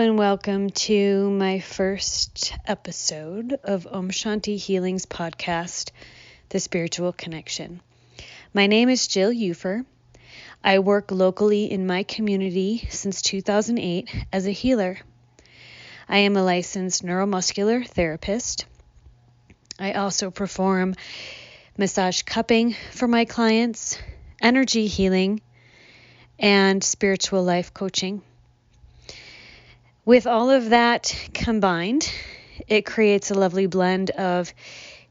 and welcome to my first episode of Om Shanti Healing's podcast, The Spiritual Connection. My name is Jill Ufer. I work locally in my community since 2008 as a healer. I am a licensed neuromuscular therapist. I also perform massage cupping for my clients, energy healing, and spiritual life coaching. With all of that combined, it creates a lovely blend of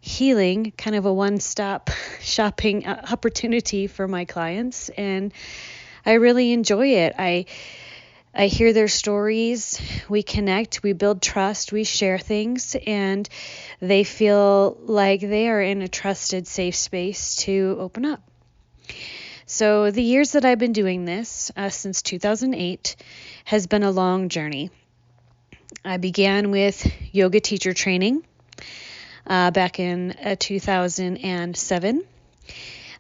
healing, kind of a one-stop shopping opportunity for my clients, and I really enjoy it. I hear their stories, we connect, we build trust, we share things, and they feel like they are in a trusted, safe space to open up. So the years that I've been doing this, since 2008, has been a long journey. I began with yoga teacher training back in 2007.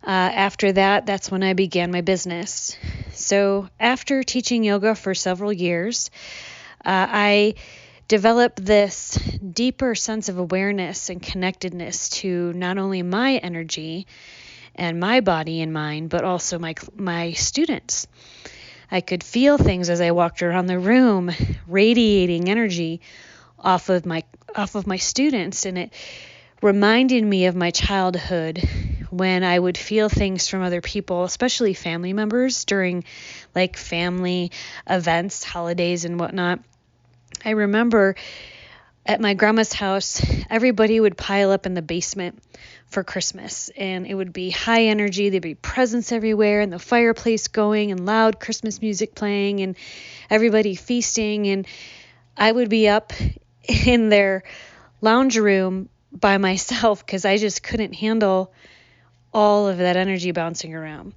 After that, that's when I began my business. So after teaching yoga for several years, I developed this deeper sense of awareness and connectedness to not only my energy and my body and mind, but also my students. I could feel things as I walked around the room, radiating energy off of my students, and it reminded me of my childhood when I would feel things from other people, especially family members during like family events, holidays and whatnot. I remember at my grandma's house, everybody would pile up in the basement for Christmas, and it would be high energy. There'd be presents everywhere and the fireplace going and loud Christmas music playing and everybody feasting, and I would be up in their lounge room by myself because I just couldn't handle all of that energy bouncing around.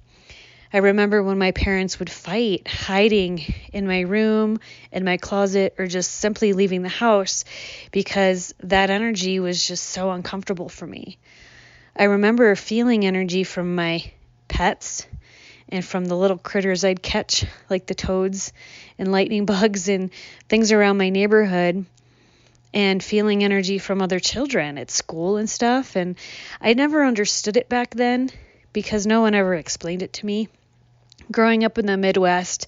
I remember when my parents would fight, hiding in my room, in my closet, or just simply leaving the house because that energy was just so uncomfortable for me. I remember feeling energy from my pets and from the little critters I'd catch, like the toads and lightning bugs and things around my neighborhood, and feeling energy from other children at school and stuff. And I never understood it back then because no one ever explained it to me. Growing up in the Midwest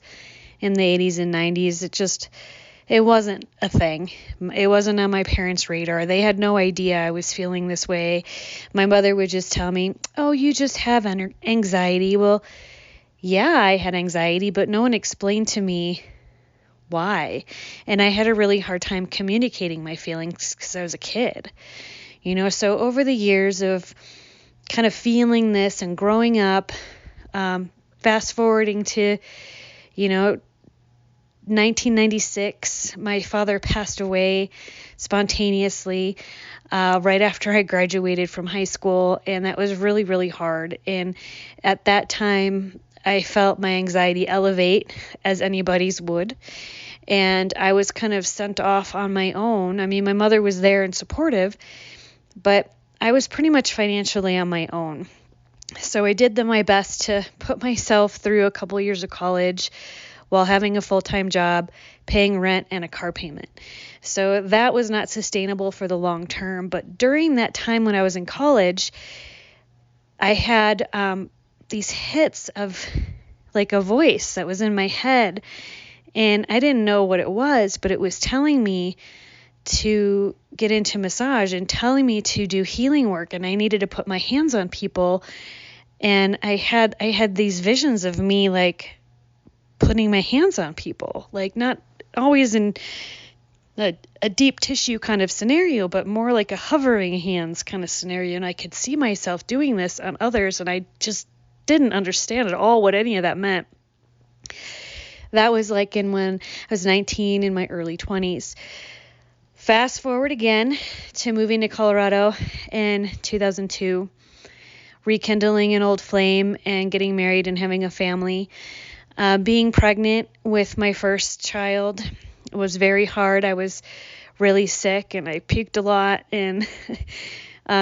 in the 80s and 90s, it wasn't a thing. It wasn't on my parents' radar. They had no idea I was feeling this way. My mother would just tell me, "Oh, you just have anxiety." Well, yeah, I had anxiety, but no one explained to me why. And I had a really hard time communicating my feelings because I was a kid. So over the years of kind of feeling this and growing up, fast forwarding to, 1996, my father passed away spontaneously right after I graduated from high school, and that was really, really hard. And at that time, I felt my anxiety elevate, as anybody's would, and I was kind of sent off on my own. I mean, my mother was there and supportive, but I was pretty much financially on my own. So I did my best to put myself through a couple of years of college while having a full-time job, paying rent, and a car payment. So that was not sustainable for the long term. But during that time when I was in college, I had these hits of like a voice that was in my head, and I didn't know what it was, but it was telling me to get into massage and telling me to do healing work, and I needed to put my hands on people. And I had these visions of me like putting my hands on people, like not always in a deep tissue kind of scenario, but more like a hovering hands kind of scenario. And I could see myself doing this on others, and I just didn't understand at all what any of that meant. That was like when I was 19, in my early 20s. Fast forward again to moving to Colorado in 2002, rekindling an old flame and getting married and having a family. Being pregnant with my first child was very hard. I was really sick and I puked a lot, and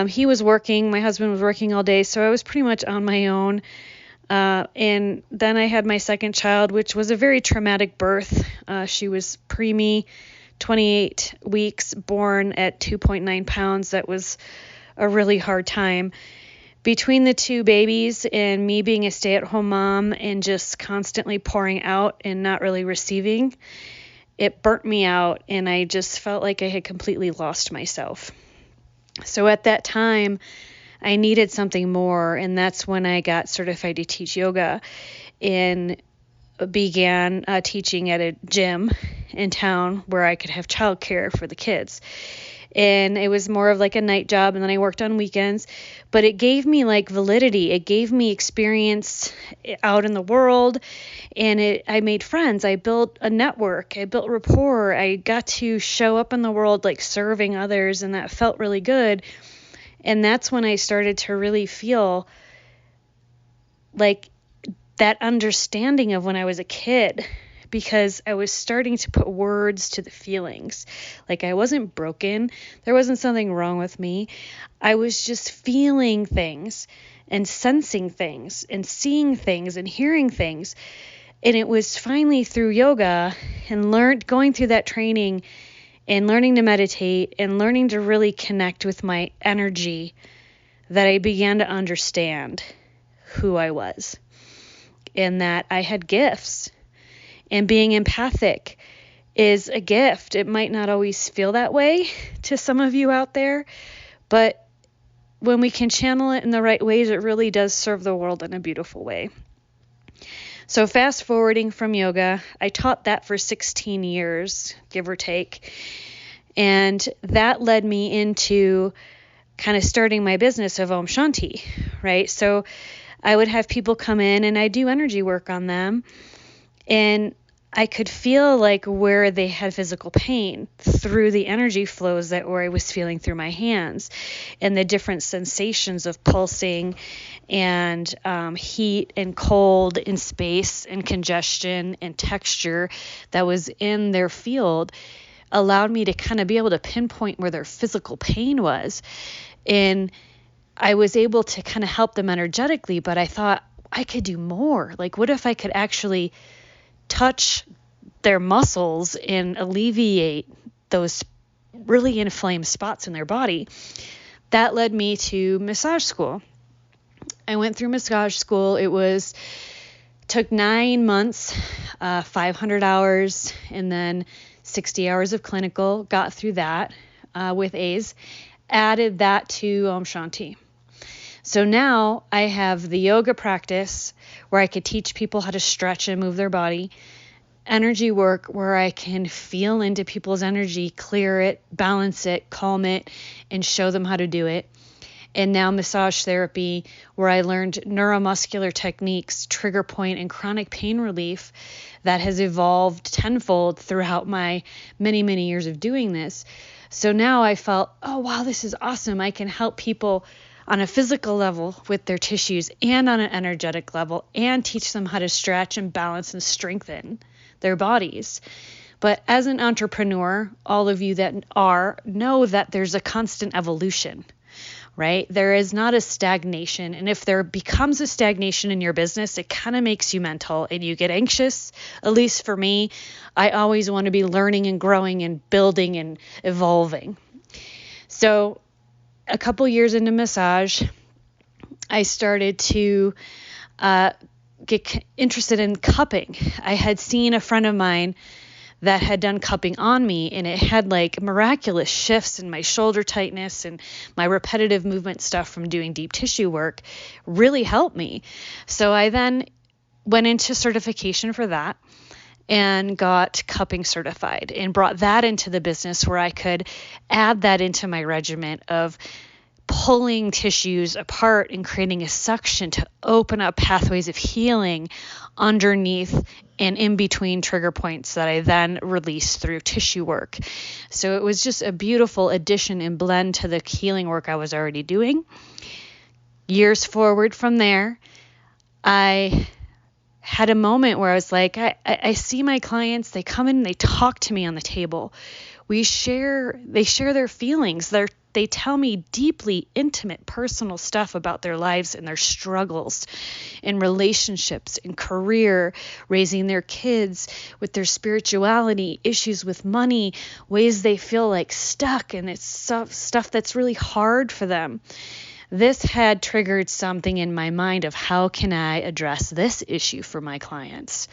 he was working, my husband was working all day, so I was pretty much on my own. And then I had my second child, which was a very traumatic birth. She was preemie, 28 weeks, born at 2.9 pounds. That was a really hard time. Between the two babies and me being a stay-at-home mom and just constantly pouring out and not really receiving, it burnt me out, and I just felt like I had completely lost myself. So at that time, I needed something more, and that's when I got certified to teach yoga and began teaching at a gym in town where I could have childcare for the kids. And it was more of like a night job, and then I worked on weekends, but it gave me like validity. It gave me experience out in the world, and I made friends. I built a network. I built rapport. I got to show up in the world like serving others, and that felt really good. And that's when I started to really feel like that understanding of when I was a kid, because I was starting to put words to the feelings. Like I wasn't broken. There wasn't something wrong with me. I was just feeling things and sensing things and seeing things and hearing things. And it was finally through yoga and going through that training and learning to meditate and learning to really connect with my energy that I began to understand who I was and that I had gifts. And being empathic is a gift. It might not always feel that way to some of you out there, but when we can channel it in the right ways, it really does serve the world in a beautiful way. So fast forwarding from yoga, I taught that for 16 years, give or take. And that led me into kind of starting my business of Om Shanti, right? So I would have people come in and I do energy work on them. And I could feel like where they had physical pain through the energy flows that I was feeling through my hands and the different sensations of pulsing and heat and cold and space and congestion and texture that was in their field allowed me to kind of be able to pinpoint where their physical pain was. And I was able to kind of help them energetically, but I thought I could do more. Like, what if I could actually touch their muscles and alleviate those really inflamed spots in their body? That led me to massage school. I went through massage school. Took 9 months, 500 hours, and then 60 hours of clinical. Got through that with A's. Added that to Om Shanti. So now I have the yoga practice where I could teach people how to stretch and move their body, energy work where I can feel into people's energy, clear it, balance it, calm it, and show them how to do it. And now massage therapy where I learned neuromuscular techniques, trigger point, and chronic pain relief that has evolved tenfold throughout my many, many years of doing this. So now I felt, oh, wow, this is awesome. I can help people on a physical level with their tissues and on an energetic level and teach them how to stretch and balance and strengthen their bodies. But as an entrepreneur, all of you that know that there's a constant evolution, right? There is not a stagnation. And if there becomes a stagnation in your business, it kind of makes you mental and you get anxious. At least for me, I always want to be learning and growing and building and evolving. So a couple years into massage, I started to get interested in cupping. I had seen a friend of mine that had done cupping on me, and it had like miraculous shifts in my shoulder tightness and my repetitive movement stuff from doing deep tissue work really helped me. So I then went into certification for that and got cupping certified and brought that into the business where I could add that into my regimen of pulling tissues apart and creating a suction to open up pathways of healing underneath and in between trigger points that I then released through tissue work. So it was just a beautiful addition and blend to the healing work I was already doing. Years forward from there, I had a moment where I was like, I see my clients, they come in, they talk to me on the table. They share their feelings. They tell me deeply intimate, personal stuff about their lives and their struggles in relationships, in career, raising their kids, with their spirituality, issues with money, ways they feel like stuck, and it's stuff that's really hard for them. This had triggered something in my mind of how can I address this issue for my clients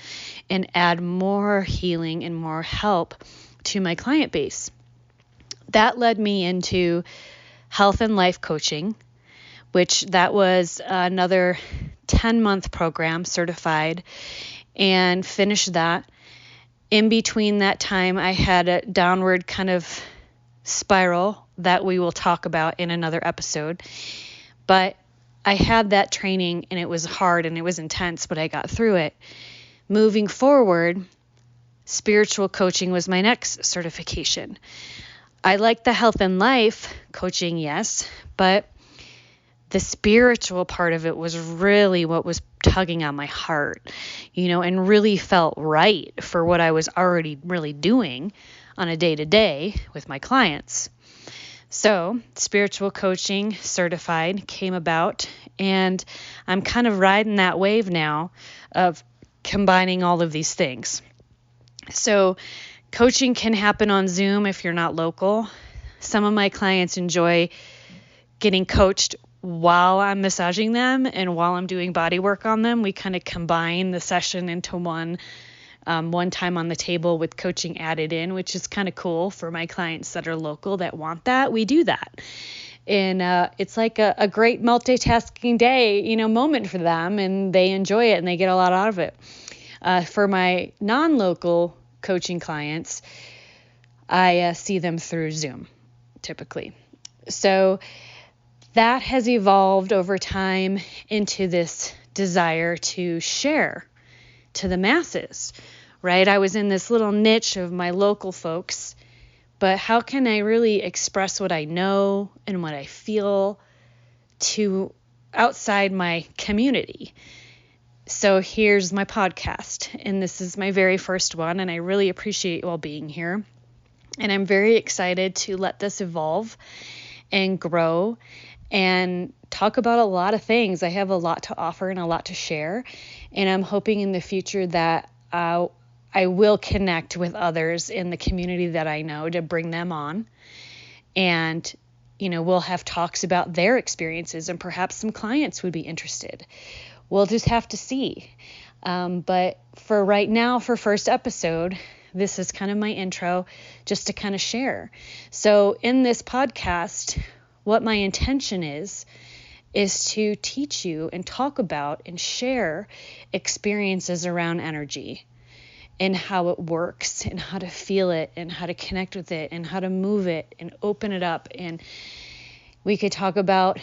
and add more healing and more help to my client base. That led me into health and life coaching, which that was another 10-month program, certified, and finished that. In between that time, I had a downward kind of spiral that we will talk about in another episode. But I had that training, and it was hard and it was intense, but I got through it. Moving forward, spiritual coaching was my next certification. I like the health and life coaching, yes, but the spiritual part of it was really what was tugging on my heart, and really felt right for what I was already really doing on a day-to-day with my clients. So spiritual coaching certified came about, and I'm kind of riding that wave now of combining all of these things. So coaching can happen on Zoom if you're not local. Some of my clients enjoy getting coached while I'm massaging them and while I'm doing body work on them. We kind of combine the session into one time on the table with coaching added in, which is kind of cool for my clients that are local that want that. We do that. And it's like a great multitasking day, moment for them, and they enjoy it and they get a lot out of it. For my non-local coaching clients, I see them through Zoom typically. So that has evolved over time into this desire to share to the masses, right? I was in this little niche of my local folks, but how can I really express what I know and what I feel to outside my community? So here's my podcast, and this is my very first one, and I really appreciate you all being here. And I'm very excited to let this evolve and grow and talk about a lot of things. I have a lot to offer and a lot to share, and I'm hoping in the future that I will connect with others in the community that I know to bring them on, and we'll have talks about their experiences, and perhaps some clients would be interested. We'll just have to see. But for right now, for first episode, this is kind of my intro just to kind of share. So in this podcast, what my intention is to teach you and talk about and share experiences around energy and how it works and how to feel it and how to connect with it and how to move it and open it up. And we could talk about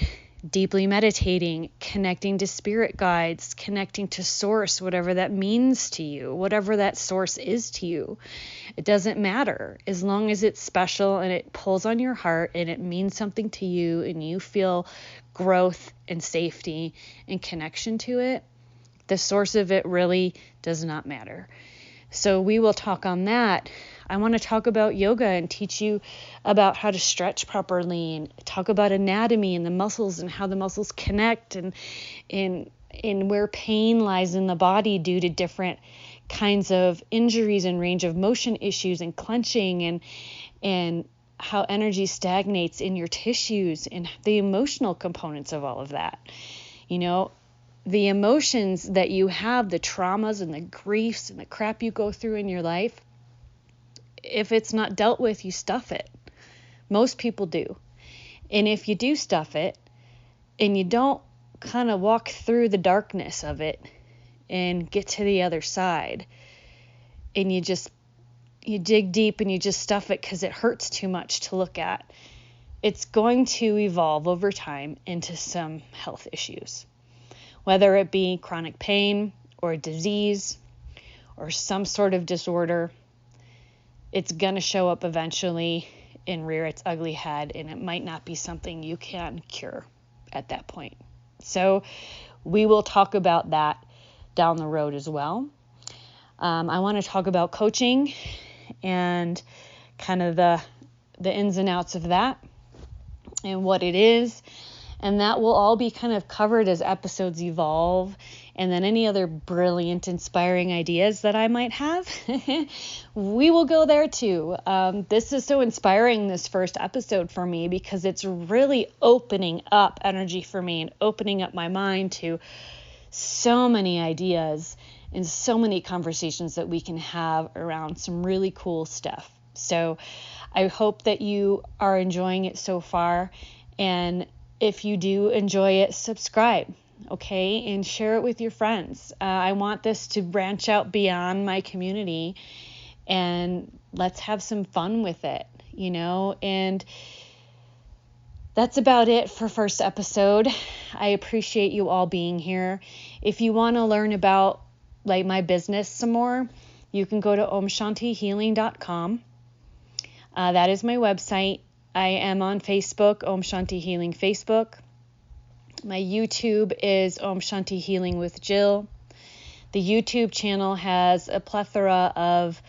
deeply meditating, connecting to spirit guides, connecting to source, whatever that means to you, whatever that source is to you. It doesn't matter as long as it's special and it pulls on your heart and it means something to you and you feel growth and safety and connection to it. The source of it really does not matter. So we will talk on that. I want to talk about yoga and teach you about how to stretch properly and talk about anatomy and the muscles and how the muscles connect and where pain lies in the body due to different kinds of injuries and range of motion issues and clenching and how energy stagnates in your tissues and the emotional components of all of that. The emotions that you have, the traumas and the griefs and the crap you go through in your life, if it's not dealt with, you stuff it. Most people do. And if you do stuff it and you don't kind of walk through the darkness of it and get to the other side and you dig deep and you just stuff it because it hurts too much to look at, it's going to evolve over time into some health issues. Whether it be chronic pain or disease or some sort of disorder, it's going to show up eventually and rear its ugly head, and it might not be something you can cure at that point. So we will talk about that down the road as well. I want to talk about coaching and kind of the ins and outs of that and what it is. And that will all be kind of covered as episodes evolve. And then any other brilliant, inspiring ideas that I might have, we will go there too. This is so inspiring, this first episode for me, because it's really opening up energy for me and opening up my mind to so many ideas and so many conversations that we can have around some really cool stuff. So I hope that you are enjoying it so far. And if you do enjoy it, subscribe, okay, and share it with your friends. I want this to branch out beyond my community, and let's have some fun with it, and that's about it for first episode. I appreciate you all being here. If you want to learn about my business some more, you can go to omshantihealing.com. That is my website. I am on Facebook, Om Shanti Healing Facebook. My YouTube is Om Shanti Healing with Jill. The YouTube channel has a plethora of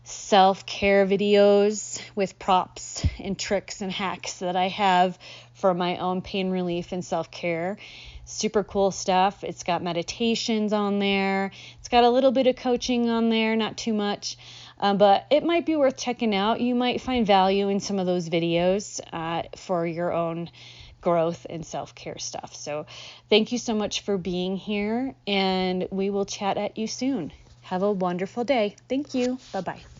self-care videos with props and tricks and hacks that I have for my own pain relief and self-care. Super cool stuff. It's got meditations on there. It's got a little bit of coaching on there, not too much. But it might be worth checking out. You might find value in some of those videos for your own growth and self-care stuff. So thank you so much for being here, and we will chat at you soon. Have a wonderful day. Thank you. Bye-bye.